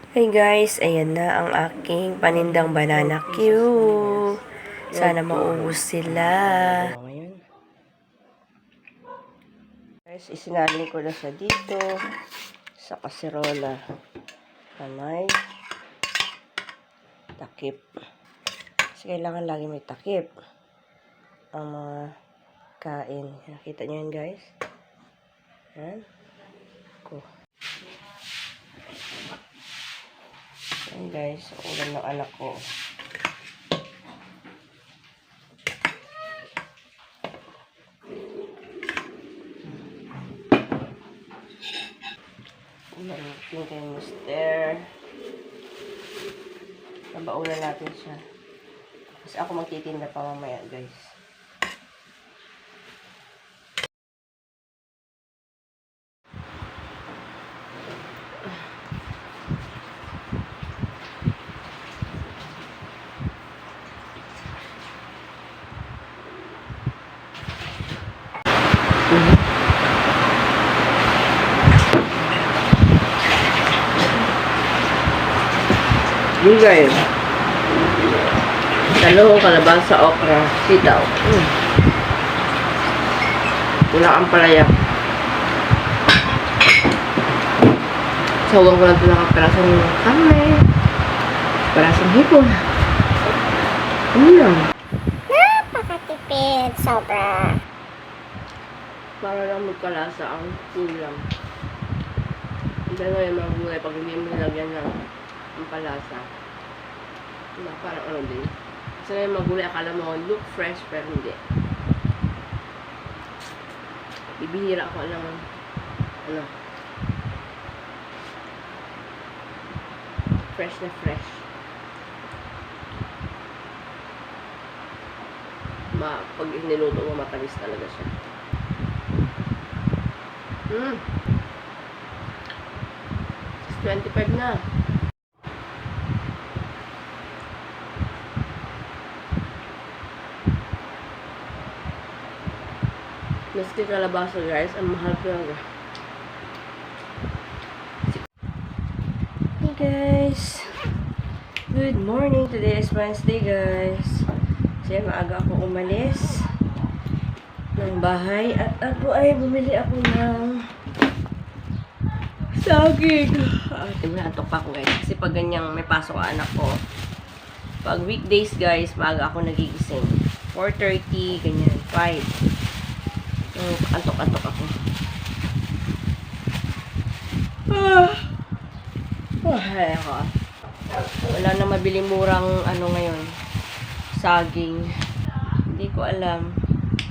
Hey guys, ayan na ang aking panindang banana Q. Sana maubos sila. Ngayon, guys, isinalin ko na siya dito sa kaserola na may takip. Kasi kailangan lagi may takip ang mga kain. Nakita nyo yan guys? Yan. Yan guys, ulam ng anak ko. Ulam kay Mister. Nabaulan natin siya. Kasi ako magtitinda pa mamaya guys. Gulay. Talong, kalabasa, okra, sitaw. Wala ang palaya. Sawang ko lang ito nakaparasang kame. Parasang hipon. Ano lang? Napakatipid, sobra. Para lang magkalasa ang ulam. Hindi nga yung mga gulay pag hindi mo nilagyan ng palasa. Diba? Parang ano din. Kasi yung mga gulay akala mo look fresh pero hindi. Bibihira ako lang ano fresh na fresh. Pag niluto mo matamis talaga siya. 25 na. Maski kalabasa guys, ang mahal talaga. Hey guys, good morning. Today is Wednesday guys. Kasi maaga ako umalis ng bahay at ako ay bumili ako ng saging. Antok pa ako guys. Kasi pag ganyang may pasok ang anak ko, pag weekdays guys, maaga ako nagigising. 4:30, ganyan, 5. Antok-antok ako. Ay, ako. Wala na mabiling murang ano ngayon. Saging. Hindi ko alam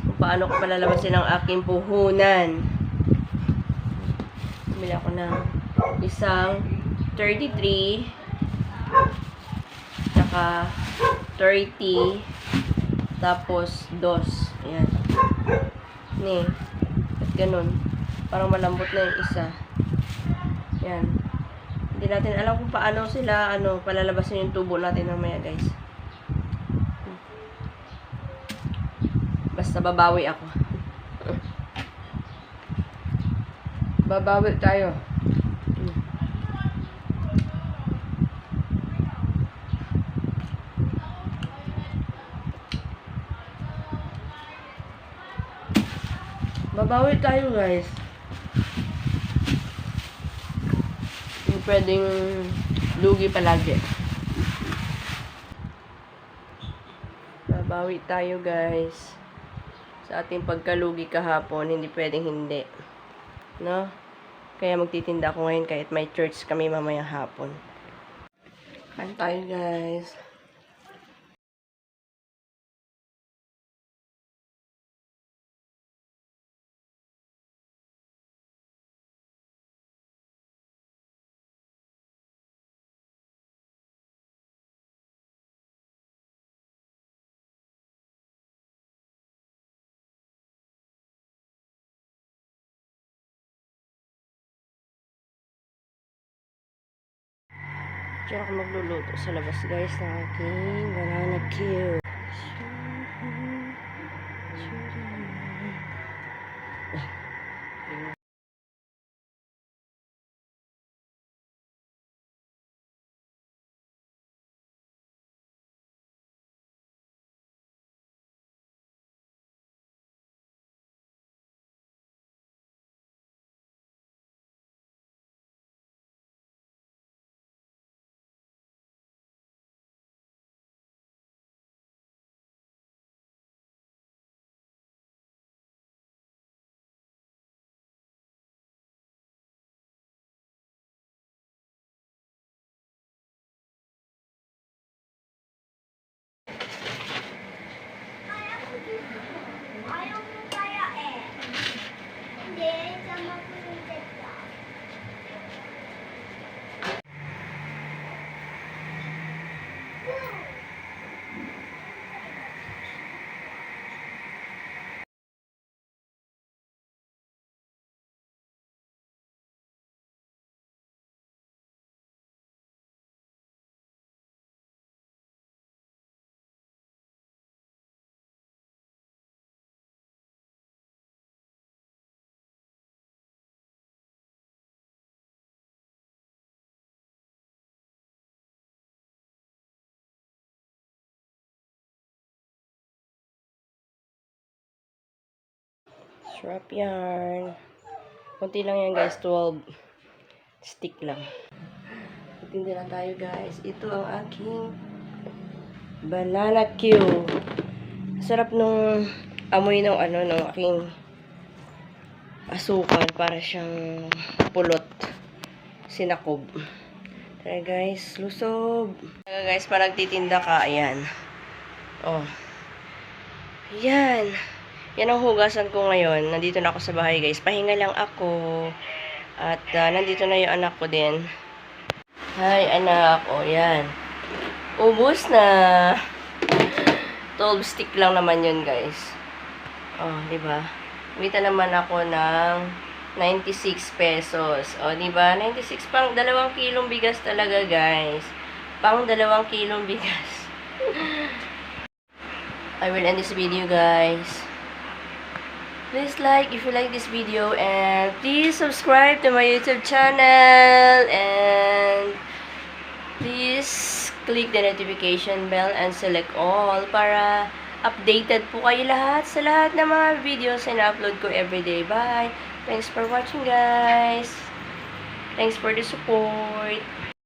kung paano ko palalabasin ang aking puhunan. Bumili ako ng isang 33 saka 30 tapos 2. Ayan. Ni, at ganun. Parang malambot na yung isa. Yan. Hindi natin alam kung paano sila, palalabasin yung tubo natin mamaya, guys. Basta babawi ako. Babawi tayo. Babawi tayo guys. Hindi pwedeng lugi palagi. Babawi tayo guys. Sa ating pagkalugi kahapon, hindi pwedeng hindi. No? Kaya magtitinda ako ngayon kahit may church kami mamaya hapon. Kain tayo guys. Diyan ako magluluto sa labas guys ng aking banana cue. Strap yarn. Kunti lang yan guys, 12 stick lang. Tindi lang tayo guys. Ito ang aking banana Q. Sarap nung amoy ng ano, ng aking asukal. Para siyang pulot. Sinakob. Tara guys, lusob. Tara guys, pag nagtitinda ka, ayan. Oh. Yan. Yan ang hugasan ko ngayon. Nandito na ako sa bahay guys. Pahinga lang ako. At nandito na yung anak ko din. Hi anak. O yan. Ubus na. 12 stick lang naman yun guys. Oh, diba? Kumita naman ako ng 96 pesos. O, diba? 96 pang 2 kilong bigas talaga guys. Pang 2 kilong bigas. I will end this video guys. Please like if you like this video, and please subscribe to my YouTube channel, and please click the notification bell and select all para updated po kayo lahat sa lahat ng mga videos na upload ko everyday. Bye! Thanks for watching guys! Thanks for the support!